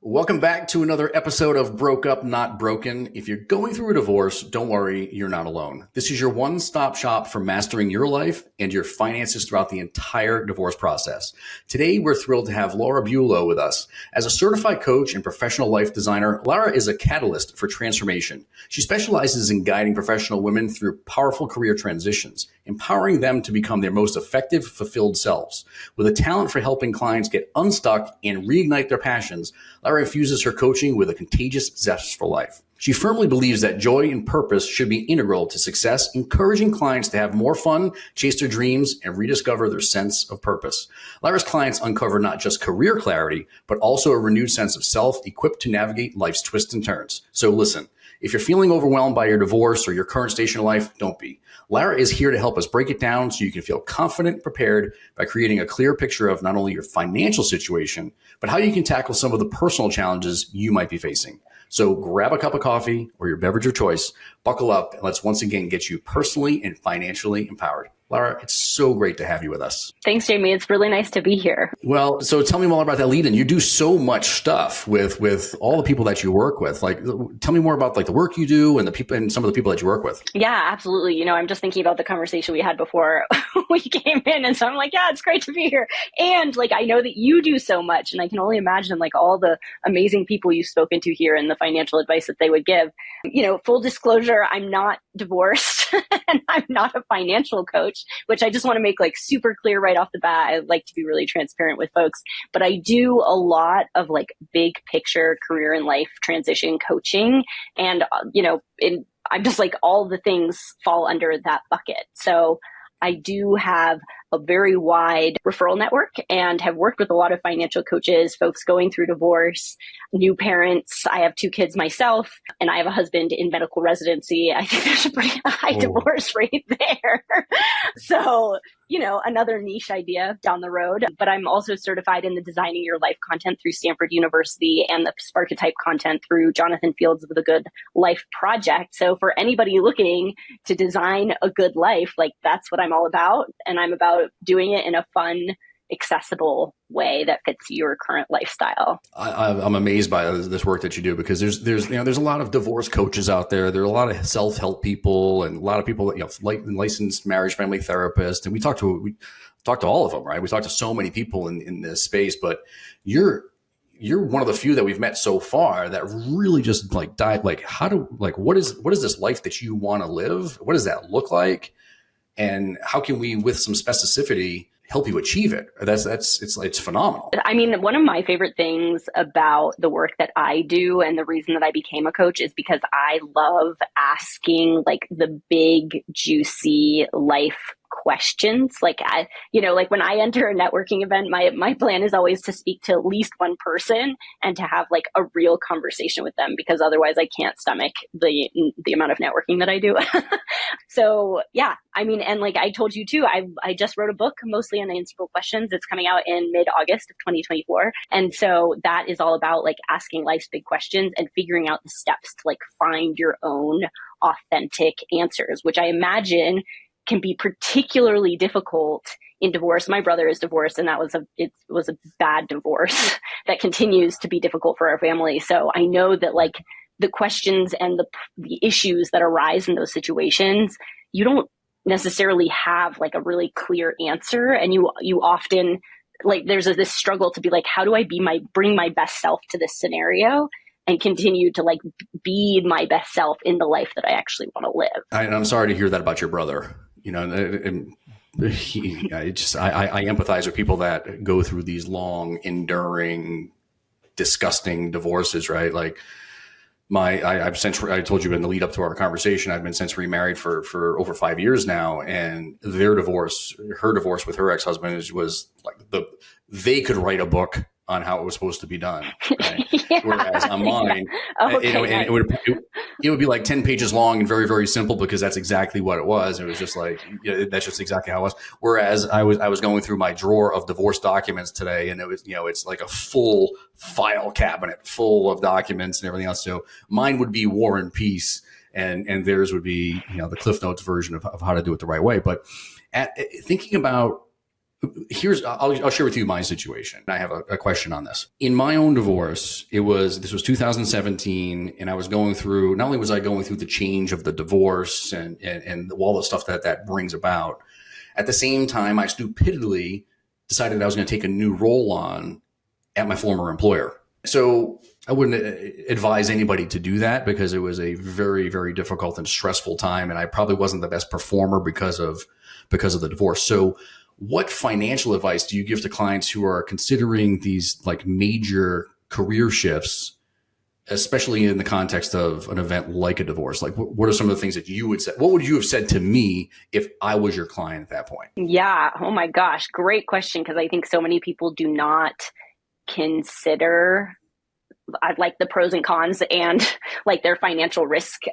Welcome back to another episode of Broke Up, Not Broken. If you're going through a divorce, don't worry, you're not alone. This is your one-stop shop for mastering your life and your finances throughout the entire divorce process. Today, we're thrilled to have Lara Buelow with us. As a certified coach and professional life designer, Lara is a catalyst for transformation. She specializes in guiding professional women through powerful career transitions, empowering them to become their most effective, fulfilled selves. With a talent for helping clients get unstuck and reignite their passions, Lara infuses her coaching with a contagious zest for life. She firmly believes that joy and purpose should be integral to success, encouraging clients to have more fun, chase their dreams, and rediscover their sense of purpose. Lara's clients uncover not just career clarity, but also a renewed sense of self, equipped to navigate life's twists and turns. So listen, if you're feeling overwhelmed by your divorce or your current station of life, don't be. Lara is here to help us break it down so you can feel confident and prepared by creating a clear picture of not only your financial situation, but how you can tackle some of the personal challenges you might be facing. So grab a cup of coffee or your beverage of choice, buckle up, and let's once again get you personally and financially empowered. Lara, it's so great to have you with us. Thanks, Jamie. It's really nice to be here. Well, so tell me more about that lead-in. You do so much stuff with all the people that you work with. Like, tell me more about like the work you do and the people and some of the people that you work with. Yeah, absolutely. You know, I'm just thinking about the conversation we had before we came in. And so I'm like, yeah, it's great to be here. And like, I know that you do so much, and I can only imagine like all the amazing people you've spoken to here and the financial advice that they would give. You know, full disclosure, I'm not divorced and I'm not a financial coach, which I just want to make like super clear right off the bat. I like to be really transparent with folks, but I do a lot of like big picture career and life transition coaching. And, I'm just like all the things fall under that bucket. So I do have a very wide referral network and have worked with a lot of financial coaches, folks going through divorce, new parents. I have 2 kids myself, and I have a husband in medical residency. I think there's a pretty high divorce rate there. So, you know, another niche idea down the road. But I'm also certified in the Designing Your Life content through Stanford University and the Sparketype content through Jonathan Fields of the Good Life Project. So for anybody looking to design a good life, like that's what I'm all about. And I'm about doing it in a fun, accessible way that fits your current lifestyle. I'm amazed by this work that you do, because there's a lot of divorce coaches out there. There are a lot of self-help people and a lot of people that, licensed marriage family therapists. And we talk to all of them, right? We talk to so many people in this space, but you're one of the few that we've met so far that really just like dive, like what is this life that you want to live? What does that look like? And how can we, with some specificity, help you achieve it? It's phenomenal. I mean, one of my favorite things about the work that I do and the reason that I became a coach is because I love asking like the big, juicy life questions. Like when I enter a networking event, my plan is always to speak to at least one person and to have like a real conversation with them, because otherwise I can't stomach the amount of networking that I do. So yeah, I mean, and like I told you too, I just wrote a book mostly on answerable questions. It's coming out in mid-August of 2024. And so that is all about like asking life's big questions and figuring out the steps to like find your own authentic answers, which I imagine can be particularly difficult in divorce. My brother is divorced, and it was a bad divorce that continues to be difficult for our family. So I know that like the questions and the issues that arise in those situations, you don't necessarily have like a really clear answer. And you often like, there's this struggle to be like, how do I bring my best self to this scenario and continue to like be my best self in the life that I actually want to live? I'm sorry to hear that about your brother. You know, I empathize with people that go through these long, enduring, disgusting divorces, right? Like I told you in the lead up to our conversation, I've been since remarried for over 5 years now, and her divorce with her ex-husband was like they could write a book on how it was supposed to be done. Right? Yeah, whereas on mine, it would be like 10 pages long and very, very simple, because that's exactly what it was. It was just like, that's just exactly how it was. Whereas I was going through my drawer of divorce documents today, and it was, it's like a full file cabinet full of documents and everything else. So mine would be War and Peace, and theirs would be, the Cliff Notes version of how to do it the right way. But thinking about I'll share with you my situation. I have a question on this. In my own divorce, this was 2017, and I was going through, not only was I going through the change of the divorce and all the stuff that brings about, at the same time, I stupidly decided I was going to take a new role on at my former employer. So I wouldn't advise anybody to do that because it was a very, very difficult and stressful time. And I probably wasn't the best performer because of the divorce. So what financial advice do you give to clients who are considering these like major career shifts, especially in the context of an event like a divorce? Like what are some of the things that you would say? What would you have said to me if I was your client at that point? Yeah. Oh my gosh. Great question. Because I think so many people do not consider like the pros and cons and like their financial risk,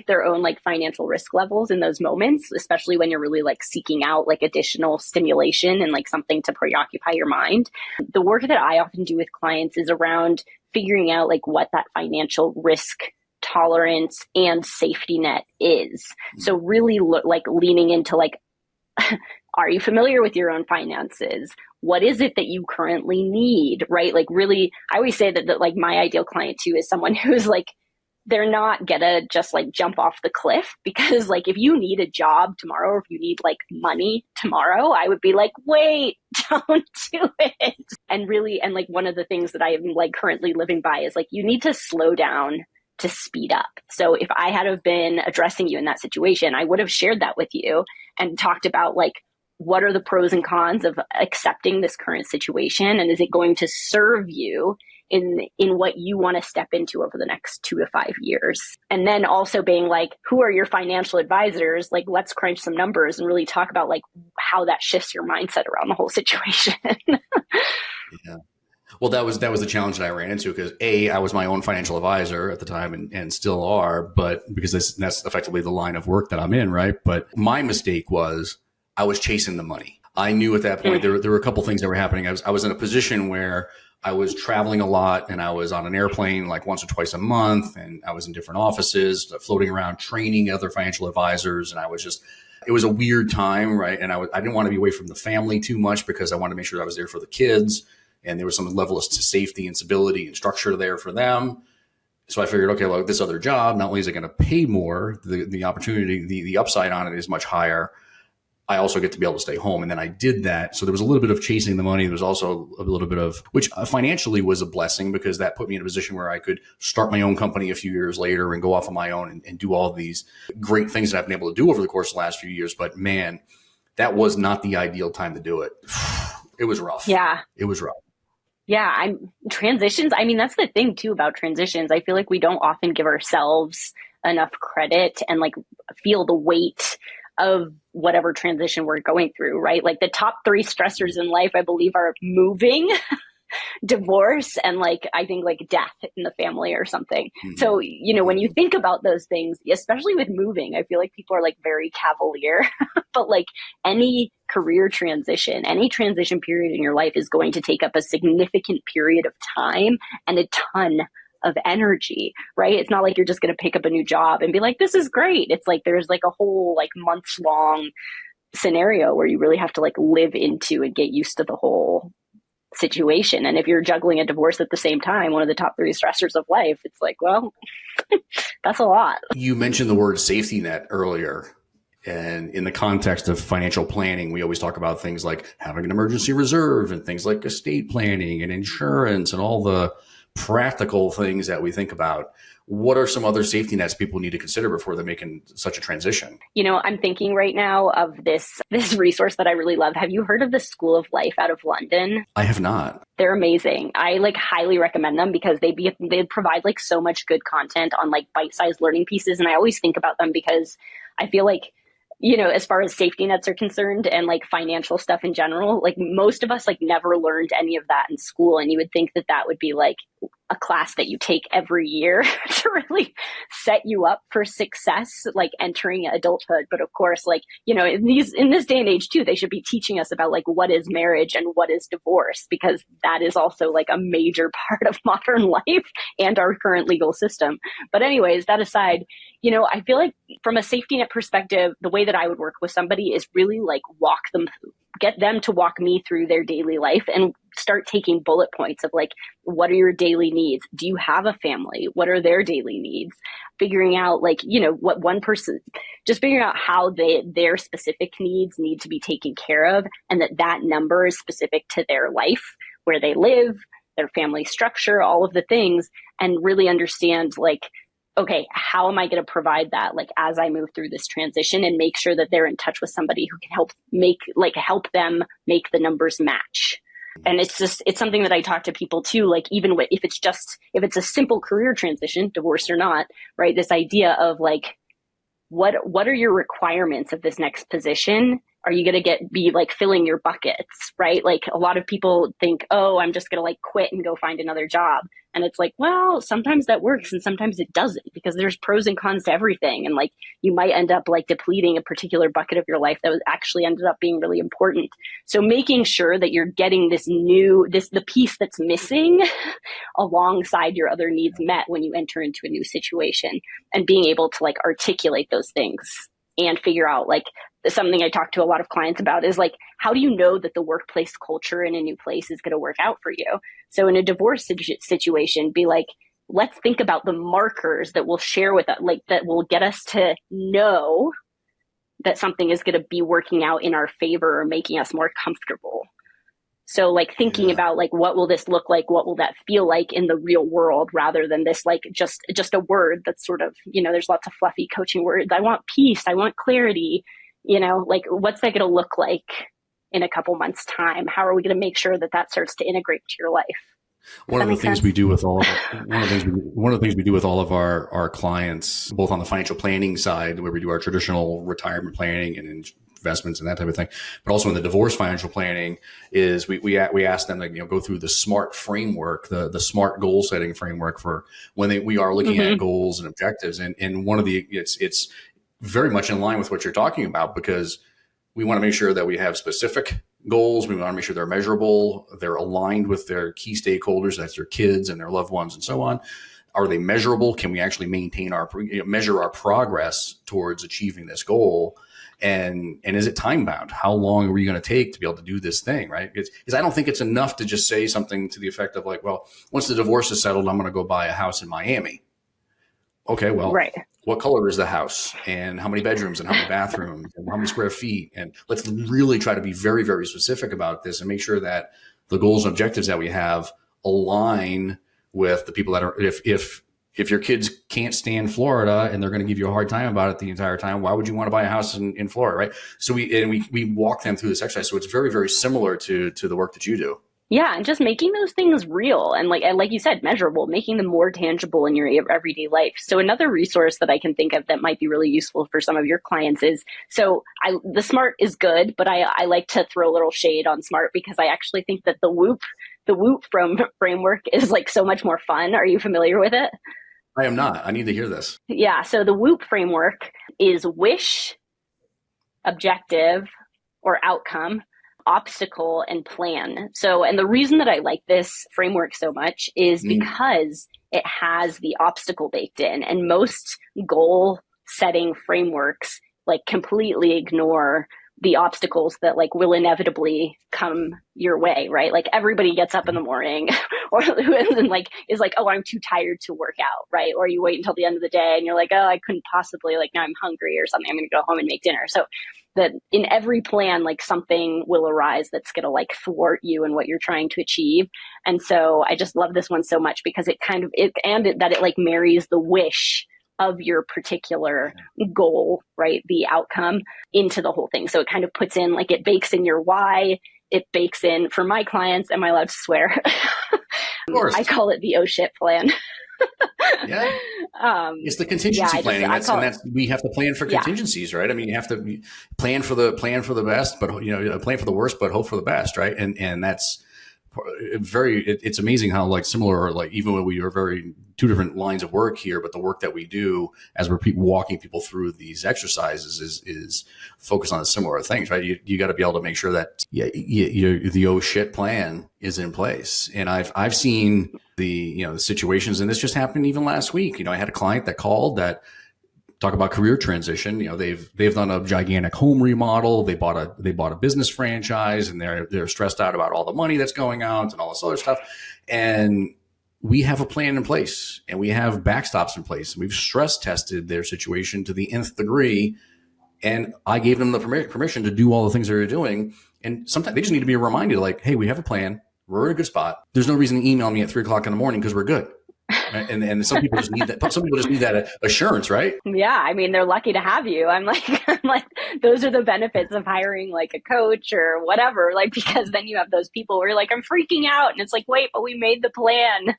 their own like financial risk levels in those moments, especially when you're really like seeking out like additional stimulation and like something to preoccupy your mind. The work that I often do with clients is around figuring out like what that financial risk tolerance and safety net is. So really like leaning into like, are you familiar with your own finances? What is it that you currently need, right? Like really, I always say that like my ideal client too is someone who's like, they're not gonna just like jump off the cliff, because like if you need a job tomorrow, or if you need like money tomorrow, I would be like, wait, don't do it. And really, and like one of the things that I am like currently living by is like, you need to slow down to speed up. So if I had have been addressing you in that situation, I would have shared that with you and talked about like, what are the pros and cons of accepting this current situation? And is it going to serve you in what you want to step into over the next 2 to 5 years? And then also being like, who are your financial advisors? Like, let's crunch some numbers and really talk about like how that shifts your mindset around the whole situation. Yeah. Well, that was the challenge that I ran into because I was my own financial advisor at the time and still are, but because that's effectively the line of work that I'm in, right? But my mistake was I was chasing the money. I knew at that point there were a couple things that were happening. I was in a position where I was traveling a lot and I was on an airplane like once or twice a month, and I was in different offices, floating around, training other financial advisors, and it was a weird time, right? And I didn't want to be away from the family too much because I wanted to make sure I was there for the kids. And there was some level of safety and stability and structure there for them. So I figured, okay, well, this other job, not only is it going to pay more, the opportunity, the upside on it is much higher. I also get to be able to stay home. And then I did that. So there was a little bit of chasing the money. There was also a little bit of, which financially was a blessing because that put me in a position where I could start my own company a few years later and go off on my own and do all these great things that I've been able to do over the course of the last few years. But man, that was not the ideal time to do it. It was rough. Yeah. It was rough. Yeah, transitions. I mean, that's the thing too about transitions. I feel like we don't often give ourselves enough credit and like feel the weight of whatever transition we're going through, right? Like the top 3 stressors in life, I believe, are moving, divorce, and like, I think like death in the family or something. Mm-hmm. So, you know, when you think about those things, especially with moving, I feel like people are like very cavalier, but like any career transition, any transition period in your life is going to take up a significant period of time and a ton of energy, right? It's not like you're just going to pick up a new job and be like, this is great. It's like, there's like a whole like months long scenario where you really have to like live into and get used to the whole situation. And if you're juggling a divorce at the same time, one of the top 3 stressors of life, it's like, well, that's a lot. You mentioned the word safety net earlier. And in the context of financial planning, we always talk about things like having an emergency reserve and things like estate planning and insurance and all the practical things that we think about. What are some other safety nets people need to consider before they're making such a transition? You know, I'm thinking right now of this resource that I really love. Have you heard of the School of Life out of London? I have not. They're amazing. I like highly recommend them because they provide like so much good content on like bite-sized learning pieces. And I always think about them because I feel like, you know, as far as safety nets are concerned and like financial stuff in general, like most of us like never learned any of that in school. And you would think that that would be like a class that you take every year to really set you up for success, like entering adulthood. But of course, like, you know, in this day and age too, they should be teaching us about like what is marriage and what is divorce, because that is also like a major part of modern life and our current legal system. But anyways, that aside, you know, I feel like from a safety net perspective, the way that I would work with somebody is really like walk them get them to walk me through their daily life and start taking bullet points of like, what are your daily needs? Do you have a family? What are their daily needs? Figuring out like, what one person, just figuring out how their specific needs need to be taken care of, and that number is specific to their life, where they live, their family structure, all of the things, and really understand like, okay, how am I going to provide that like as I move through this transition, and make sure that they're in touch with somebody who can help them make the numbers match. And it's something that I talk to people too, like even if it's a simple career transition, divorced or not, right? This idea of like, what are your requirements of this next position? Are you going to be like filling your buckets, right? Like a lot of people think, oh, I'm just going to like quit and go find another job. And it's like, well, sometimes that works and sometimes it doesn't, because there's pros and cons to everything. And like, you might end up like depleting a particular bucket of your life that was actually ended up being really important. So making sure that you're getting the piece that's missing alongside your other needs met when you enter into a new situation, and being able to like articulate those things and figure out like, something I talk to a lot of clients about is like, how do you know that the workplace culture in a new place is going to work out for you? So in a divorce situation, be like, let's think about the markers that we'll share with us, like that will get us to know that something is going to be working out in our favor or making us more comfortable. So like thinking about like, what will this look like? What will that feel like in the real world, rather than this, like just a word that's sort of, there's lots of fluffy coaching words. I want peace. I want clarity. Like what's that going to look like in a couple months' time? How are we going to make sure that starts to integrate to your life? One of the things we do with all of our clients, both on the financial planning side, where we do our traditional retirement planning and investments and that type of thing, but also in the divorce financial planning, is we ask them to go through the SMART framework, the SMART goal setting framework for when we are looking at goals and objectives. And one of it's very much in line with what you're talking about, because we want to make sure that we have specific goals. We want to make sure they're measurable. They're aligned with their key stakeholders, that's their kids and their loved ones and so on. Are they measurable? Can we actually measure our progress towards achieving this goal? And is it time bound? How long are we going to take to be able to do this thing, right? Because I don't think it's enough to just say something to the effect of like, well, once the divorce is settled, I'm going to go buy a house in Miami. Okay, well, right. What color is the house, and how many bedrooms, and how many bathrooms, and how many square feet? And let's really try to be very, very specific about this and make sure that the goals and objectives that we have align with the people that are, if your kids can't stand Florida and they're going to give you a hard time about it the entire time, why would you want to buy a house in Florida, right? So we walk them through this exercise. So it's very, very similar to the work that you do. Yeah, and just making those things real and like you said, measurable, making them more tangible in your everyday life. So another resource that I can think of that might be really useful for some of your clients is, the SMART is good, but I like to throw a little shade on SMART, because I actually think that the WOOP from framework is like so much more fun. Are you familiar with it? I am not. I need to hear this. Yeah, so the WOOP framework is wish, objective or outcome, obstacle, and plan. So, and the reason that I like this framework so much is because it has the obstacle baked in, and most goal setting frameworks like completely ignore the obstacles that like will inevitably come your way, right? Like everybody gets up in the morning or and like is like, oh, I'm too tired to work out, right? Or you wait until the end of the day and you're like, oh, I couldn't possibly, like now I'm hungry or something, I'm going to go home and make dinner. So that in every plan, like something will arise that's going to like thwart you and what you're trying to achieve. And so I just love this one so much because it like marries the wish of your particular goal, right? The outcome into the whole thing. So it kind of puts in, like, it bakes in your why. It bakes in, for my clients, am I allowed to swear? Of course. I call it the oh shit plan. Yeah. It's the contingency planning. That's we have to plan for contingencies, right? I mean, you have to plan for the best, but plan for the worst, but hope for the best, right? And that's it's amazing how like similar, like even when we are very two different lines of work here, but the work that we do as we're walking people through these exercises is focused on similar things, right? You got to be able to make sure that the oh shit plan is in place. And I've seen the situations, and this just happened even last week. I had a client that called that talk about career transition. They've done a gigantic home remodel. They bought a business franchise, and they're stressed out about all the money that's going out and all this other stuff. And we have a plan in place, and we have backstops in place. We've stress tested their situation to the nth degree. And I gave them the permission to do all the things they're doing. And sometimes they just need to be reminded, like, hey, we have a plan. We're in a good spot. There's no reason to email me at 3:00 in the morning because we're good. And some people just need that. Some people just need that assurance, right? Yeah, I mean, they're lucky to have you. I'm like, those are the benefits of hiring like a coach or whatever. Like, because then you have those people where you're like, I'm freaking out, and it's like, wait, but we made the plan.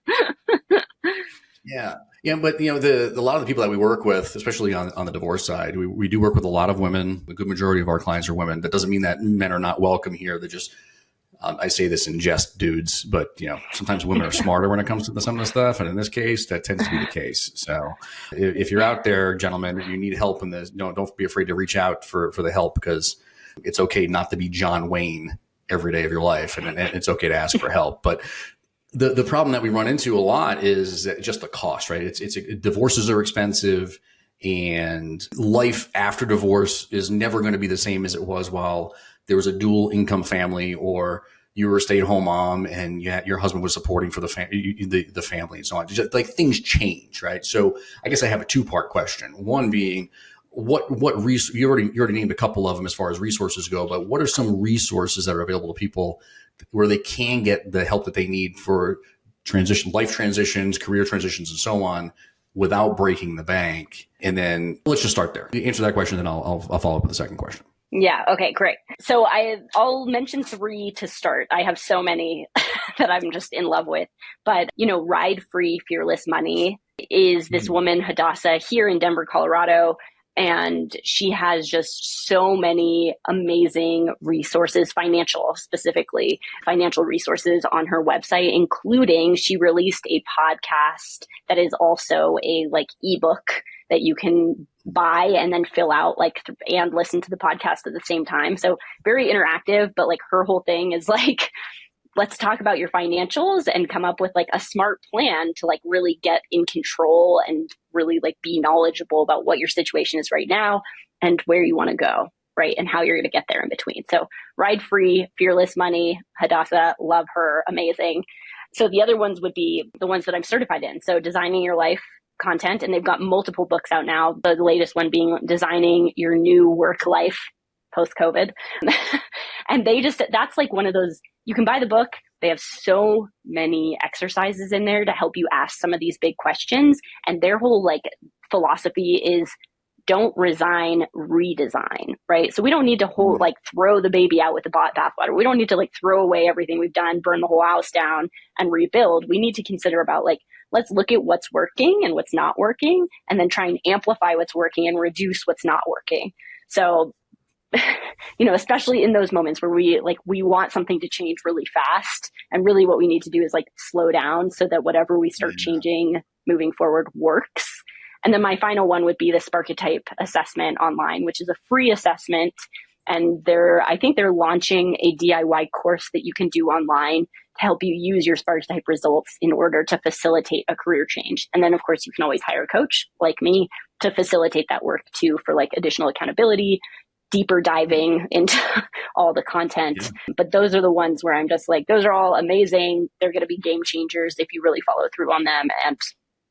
Yeah. But a lot of the people that we work with, especially on the divorce side, we do work with a lot of women. The good majority of our clients are women. That doesn't mean that men are not welcome here. They're just, I say this in jest, dudes, but sometimes women are smarter when it comes to some of the stuff. And in this case, that tends to be the case. So if you're out there, gentlemen, and you need help in this, don't be afraid to reach out for the help, because it's okay not to be John Wayne every day of your life. And it's okay to ask for help. But the problem that we run into a lot is just the cost, right? Divorces are expensive, and life after divorce is never going to be the same as it was while there was a dual income family, or you were a stay-at-home mom and your husband was supporting for the family and so on. Just like things change, right? So I guess I have a two-part question. One being, what you already named a couple of them as far as resources go, but what are some resources that are available to people where they can get the help that they need for life transitions, career transitions, and so on, without breaking the bank? And then let's just start there. You answer that question, then I'll follow up with the second question. Yeah. Okay, great. So I'll mention 3 to start. I have so many that I'm just in love with, but Ride Free Fearless Money is this woman, Hadassah, here in Denver, Colorado. And she has just so many amazing resources, specifically financial resources on her website, including she released a podcast that is also a ebook that you can buy and then fill out and listen to the podcast at the same time. So very interactive, but her whole thing is let's talk about your financials and come up with a smart plan to really get in control and really be knowledgeable about what your situation is right now and where you want to go, right? And how you're going to get there in between. So Ride Free, Fearless Money, Hadassah, love her, amazing. So the other ones would be the ones that I'm certified in. So Designing Your Life content, and they've got multiple books out now. The latest one being Designing Your New Work Life Post-COVID. And that's one of those, you can buy the book. They have so many exercises in there to help you ask some of these big questions. And their whole philosophy is don't resign, redesign, right? So we don't need to throw the baby out with the bathwater. We don't need to throw away everything we've done, burn the whole house down and rebuild. We need to consider about let's look at what's working and what's not working, and then try and amplify what's working and reduce what's not working. So especially in those moments where we want something to change really fast, and really what we need to do is slow down so that whatever we start changing moving forward works. And then my final one would be the Sparketype assessment online, which is a free assessment. And I think they're launching a DIY course that you can do online to help you use your Sparketype results in order to facilitate a career change. And then of course you can always hire a coach like me to facilitate that work too, for additional accountability, deeper diving into all the content. Yeah. But those are the ones where I'm just those are all amazing. They're going to be game changers if you really follow through on them. And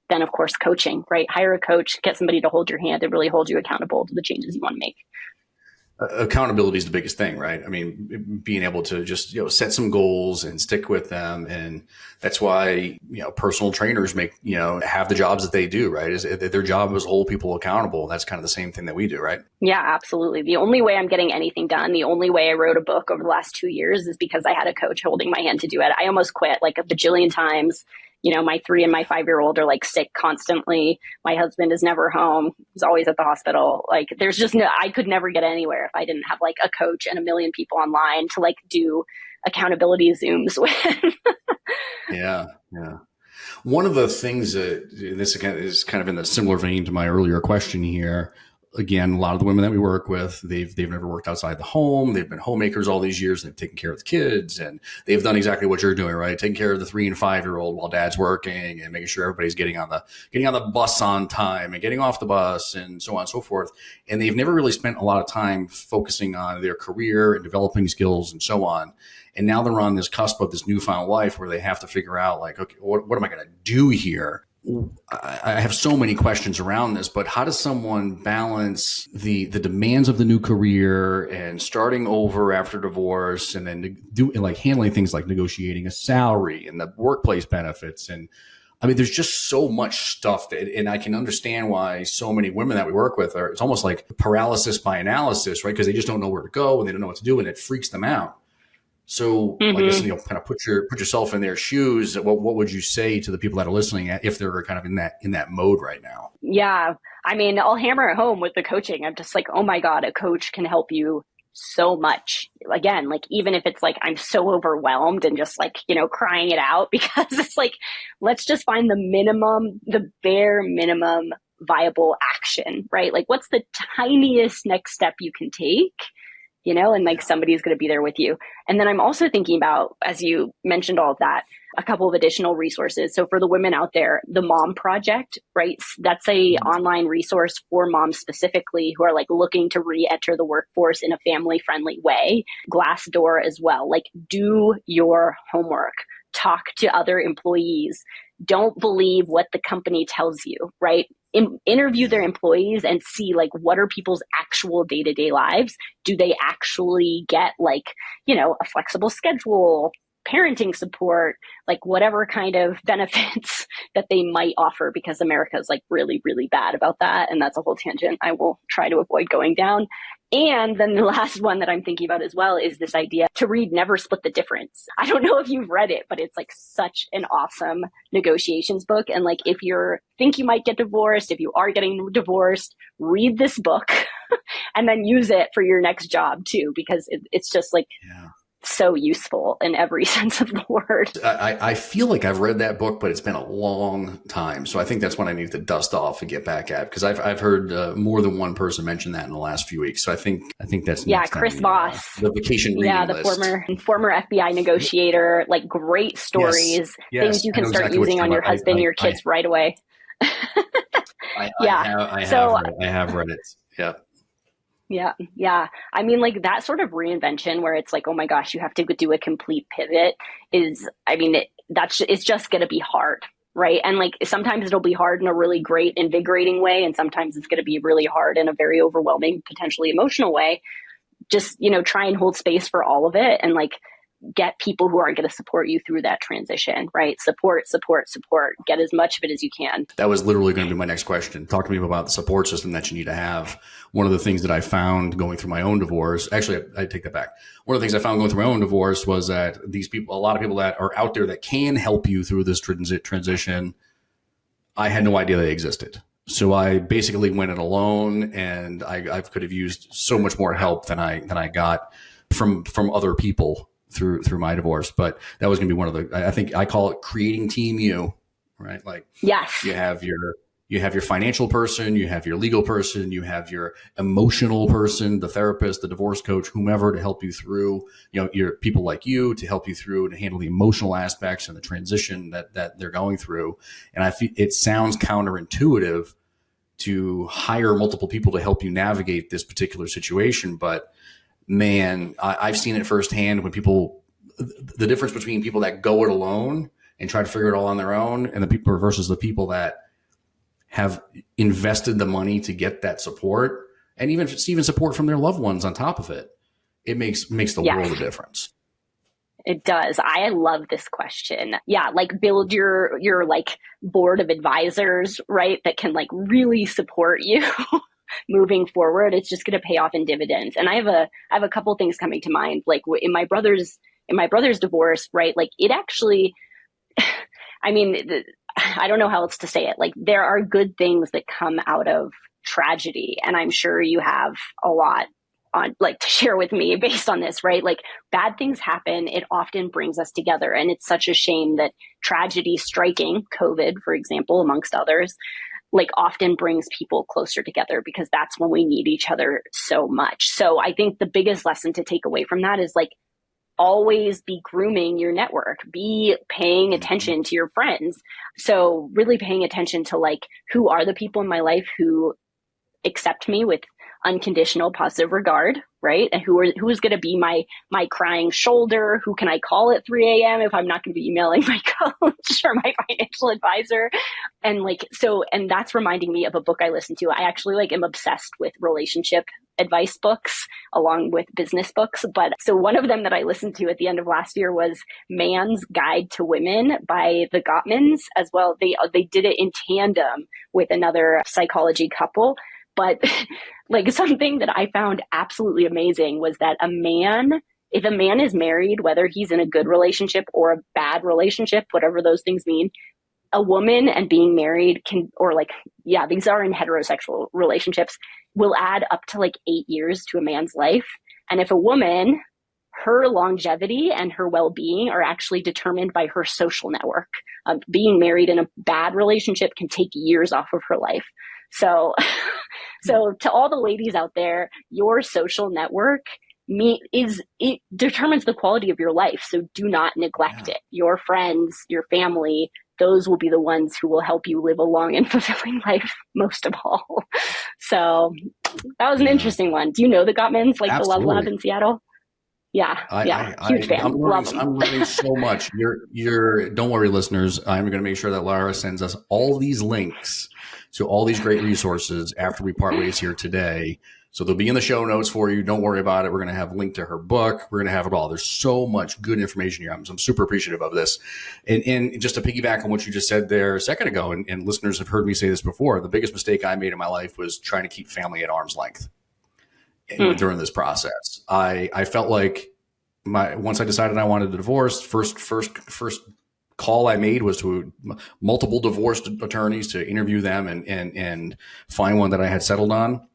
then of course, coaching, right? Hire a coach, get somebody to hold your hand and really hold you accountable to the changes you want to make. Accountability is the biggest thing, right? I mean, being able to just, set some goals and stick with them. And that's why, personal trainers have the jobs that they do, right? Is their job is hold people accountable. That's kind of the same thing that we do, right? Yeah, absolutely. The only way I'm getting anything done, the only way I wrote a book over the last 2 years is because I had a coach holding my hand to do it. I almost quit a bajillion times. My 3 and my 5-year-old are sick constantly. My husband is never home. He's always at the hospital. There's just I could never get anywhere if I didn't have a coach and a million people online to do accountability Zooms with. Yeah. One of the things that this is kind of in the similar vein to my earlier question here, again, a lot of the women that we work with, they've never worked outside the home. They've been homemakers all these years. They've taken care of the kids, and they've done exactly what you're doing, right? Taking care of the 3 and 5-year-old while dad's working, and making sure everybody's getting on the bus on time and getting off the bus, and so on and so forth. And they've never really spent a lot of time focusing on their career and developing skills and so on. And now they're on this cusp of this newfound life where they have to figure out, like, okay, what am I going to do here? I have so many questions around this, but how does someone balance the demands of the new career and starting over after divorce, and then handling things like negotiating a salary and the workplace benefits? And I mean, there's just so much stuff and I can understand why so many women that we work with it's almost like paralysis by analysis, right? Because they just don't know where to go and they don't know what to do, and it freaks them out. So I guess, kind of put yourself in their shoes. What would you say to the people that are listening if they're kind of in that mode right now? Yeah. I mean, I'll hammer it home with the coaching. I'm just like, oh my God, a coach can help you so much. Again, like, even if it's like, I'm so overwhelmed and just like, crying it out, because it's like, let's just find the bare minimum viable action, right? Like, what's the tiniest next step you can take? And like, somebody's going to be there with you. And then I'm also thinking about, as you mentioned all of that, a couple of additional resources. So for the women out there, the Mom Project, right? That's a online resource for moms specifically who are like looking to re-enter the workforce in a family-friendly way. Glassdoor as well. Like, do your homework. Talk to other employees. Don't believe what the company tells you, right? Interview their employees and see, like, what are people's actual day-to-day lives? Do they actually get like, a flexible schedule, parenting support, like whatever kind of benefits that they might offer? Because America is like really, really bad about that. And that's a whole tangent I will try to avoid going down. And then the last one that I'm thinking about as well is this idea to read Never Split the Difference. I don't know if you've read it, but it's like such an awesome negotiations book. And like, if think you might get divorced, if you are getting divorced, read this book and then use it for your next job too, because it's just like, so useful in every sense of the word. I feel like I've read that book, but it's been a long time. So I think that's one I need to dust off and get back at, because I've heard more than one person mention that in the last few weeks. So I think that's Chris Voss, the vacation reading list. former FBI negotiator, like great stories, things you can start exactly using on your husband, your kids right away. I have read it. Yeah. Yeah. I mean, like, that sort of reinvention where it's like, oh my gosh, you have to do a complete pivot it's just going to be hard, right? And like, sometimes it'll be hard in a really great, invigorating way. And sometimes it's going to be really hard in a very overwhelming, potentially emotional way. Just, try and hold space for all of it and like, get people who are going to support you through that transition, right? Support. Get as much of it as you can. That was literally going to be my next question. Talk to me about the support system that you need to have. One of the things that I found going through my own divorce, actually, I take that back. One of the things I found going through my own divorce was that a lot of people that are out there that can help you through this transition, I had no idea they existed. So I basically went it alone, and I could have used so much more help than I got from other people through my divorce. But that was going to be one of I think I call it creating Team You, right? Like, yes, you have your financial person, you have your legal person, you have your emotional person, the therapist, the divorce coach, whomever, to help you through, your people like you to help you through to handle the emotional aspects and the transition that they're going through. And I feel it sounds counterintuitive to hire multiple people to help you navigate this particular situation, but man, I've seen it firsthand when the difference between people that go it alone and try to figure it all on their own, and the people versus the people that have invested the money to get that support, and even support from their loved ones on top of it. It makes the world of difference. It does. I love this question. Yeah. Like, build your like board of advisors, right? That can like really support you moving forward. It's just going to pay off in dividends. And I have a couple things coming to mind. Like, in my brother's divorce, right? Like, it actually, I mean, I don't know how else to say it. Like, there are good things that come out of tragedy. And I'm sure you have a lot on like to share with me based on this, right? Like, bad things happen. It often brings us together. And it's such a shame that tragedy striking, COVID, for example, amongst others, like often brings people closer together, because that's when we need each other so much. So I think the biggest lesson to take away from that is like, always be grooming your network, be paying attention to your friends. So really paying attention to like, who are the people in my life who accept me with unconditional positive regard, right? And who's going to be my crying shoulder? Who can I call at 3 a.m. if I'm not going to be emailing my coach or my financial advisor? And like, so, and that's reminding me of a book I listened to. I actually like am obsessed with relationship advice books along with business books. But so one of them that I listened to at the end of last year was Man's Guide to Women by the Gottmans as well. They did it in tandem with another psychology couple. But like something that I found absolutely amazing was that if a man is married, whether he's in a good relationship or a bad relationship, whatever those things mean, a woman and being married these are in heterosexual relationships, will add up to like 8 years to a man's life. And if a woman, her longevity and her well-being are actually determined by her social network. Being married in a bad relationship can take years off of her life. So to all the ladies out there, your social network it determines the quality of your life. So do not neglect it. Your friends, your family, those will be the ones who will help you live a long and fulfilling life most of all. So that was an interesting one. Do you know the Gottmans, like Absolutely. the Love Lab in Seattle? Yeah. Huge fan. I'm learning so much. Don't worry, listeners. I'm going to make sure that Lara sends us all these links to all these great resources after we part ways here today. So they'll be in the show notes for you. Don't worry about it. We're going to have a link to her book. We're going to have it all. There's so much good information here. I'm super appreciative of this. And just to piggyback on what you just said there a second ago, and listeners have heard me say this before, the biggest mistake I made in my life was trying to keep family at arm's length during this process. I felt like once I decided I wanted a divorce, first call I made was to multiple divorce attorneys to interview them and find one that I had settled on.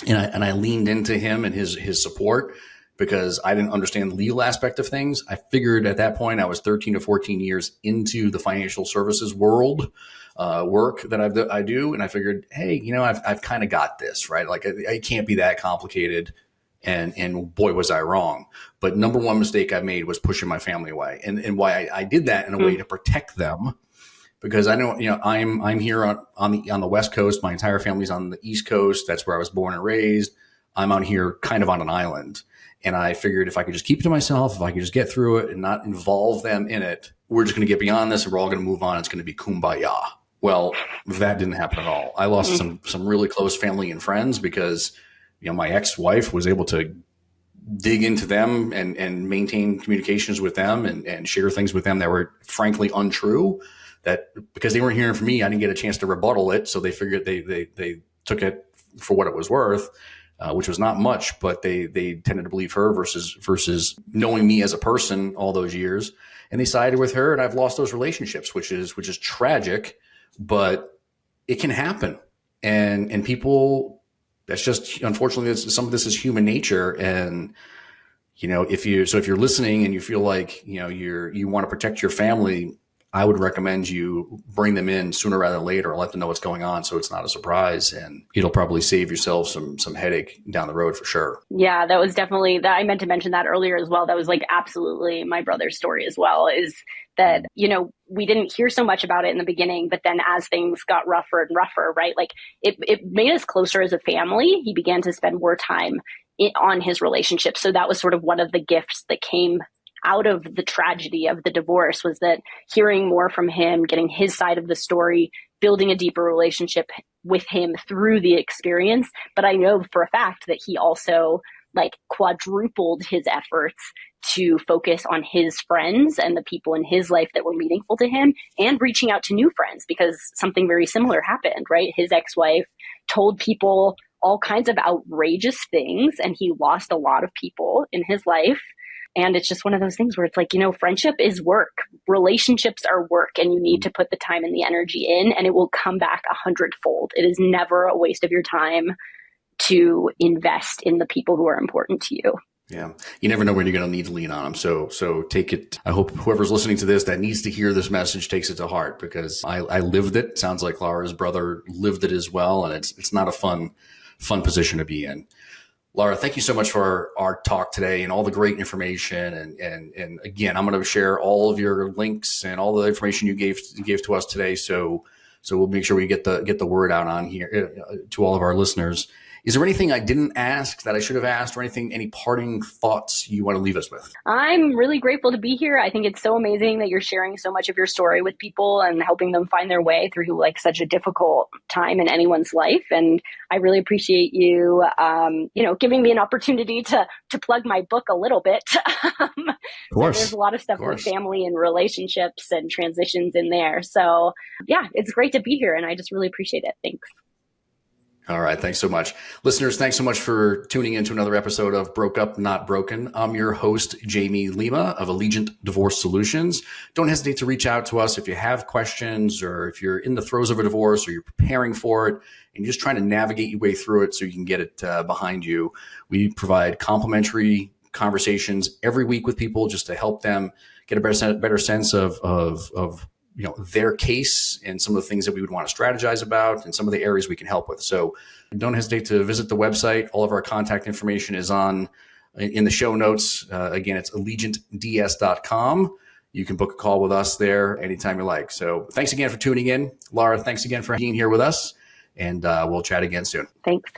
And I leaned into him and his support because I didn't understand the legal aspect of things. I figured at that point I was 13 to 14 years into the financial services world work that I do. And I figured, hey, I've kind of got this, right? Like I can't be that complicated. And boy, was I wrong. But number one mistake I made was pushing my family away. And why I did that in a way to protect them. Because I know, I'm here on the West Coast. My entire family's on the East Coast. That's where I was born and raised. I'm out here kind of on an island. And I figured if I could just keep it to myself, if I could just get through it and not involve them in it, we're just going to get beyond this and we're all going to move on. It's going to be kumbaya. Well, that didn't happen at all. I lost some really close family and friends because, my ex-wife was able to dig into them and maintain communications with them and share things with them that were frankly untrue. That because they weren't hearing from me, I didn't get a chance to rebuttal it. So they figured they took it for what it was worth, which was not much, but they tended to believe her versus knowing me as a person all those years. And they sided with her, and I've lost those relationships, which is tragic, but it can happen. And people, that's just, unfortunately, some of this is human nature. And, if you're listening and you feel like, you want to protect your family, I would recommend you bring them in sooner rather than later, let them know what's going on so it's not a surprise, and it'll probably save yourself some headache down the road for sure. Yeah, that was definitely that. I meant to mention that earlier as well. That was like absolutely my brother's story as well, is that, we didn't hear so much about it in the beginning, but then as things got rougher and rougher, right? Like it made us closer as a family. He began to spend more time on his relationship. So that was sort of one of the gifts that came out of the tragedy of the divorce, was that hearing more from him, getting his side of the story, building a deeper relationship with him through the experience. But I know for a fact that he also like quadrupled his efforts to focus on his friends and the people in his life that were meaningful to him, and reaching out to new friends, because something very similar happened, right? His ex-wife told people all kinds of outrageous things, and he lost a lot of people in his life. And it's just one of those things where it's like, friendship is work. Relationships are work, and you need to put the time and the energy in, and it will come back 100-fold. It is never a waste of your time to invest in the people who are important to you. Yeah. You never know when you're going to need to lean on them. So take it. I hope whoever's listening to this that needs to hear this message takes it to heart, because I lived it. Sounds like Lara's brother lived it as well. And it's not a fun position to be in. Lara, thank you so much for our talk today and all the great information. And again, I'm going to share all of your links and all the information you gave to us today. So we'll make sure we get the word out on here to all of our listeners. Is there anything I didn't ask that I should have asked, or any parting thoughts you want to leave us with? I'm really grateful to be here. I think it's so amazing that you're sharing so much of your story with people and helping them find their way through like such a difficult time in anyone's life. And I really appreciate you, giving me an opportunity to plug my book a little bit. Of course. So there's a lot of stuff with family and relationships and transitions in there. So yeah, it's great to be here, and I just really appreciate it. Thanks. All right. Thanks so much. Listeners, thanks so much for tuning in to another episode of Broke Up, Not Broken. I'm your host, Jamie Lima of Allegiant Divorce Solutions. Don't hesitate to reach out to us if you have questions, or if you're in the throes of a divorce, or you're preparing for it and you're just trying to navigate your way through it so you can get it behind you. We provide complimentary conversations every week with people just to help them get a better sense of their case and some of the things that we would want to strategize about and some of the areas we can help with. So don't hesitate to visit the website. All of our contact information is in the show notes. Again, it's allegiantds.com. You can book a call with us there anytime you like. So thanks again for tuning in. Lara, thanks again for being here with us, and we'll chat again soon. Thanks.